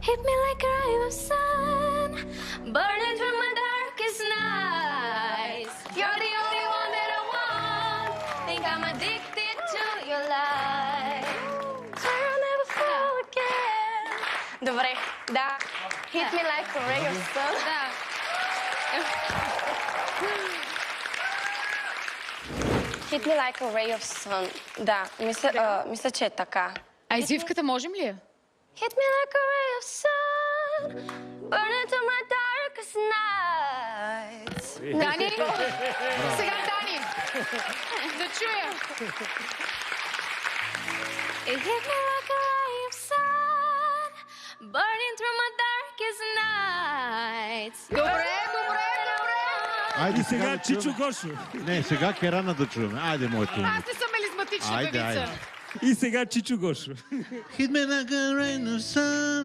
Hit me like a ray of sun, burning through my darkest nights. You're the only one that I want. Think I'm addicted to your light. Swear I'll never fall again. Добре, да. Hit me like a ray of sun. Да. Hit me like a ray of sun. Да, мисля, че е така. А извивката можем ли? Hit me like a ray of sun, burning to my darkest nights. Дани? Сега Дани! Да чуя! It hit me like a ray of sun, burning through my darkest nights. Добре! Айде И сега да Чичо чуем. Гошо. Не, сега Керана да чуем. Айде, моето име. Аз не съм мелизматична Айде, певица. айде. И сега Чичо Гошо. Hit me like a rain of sun.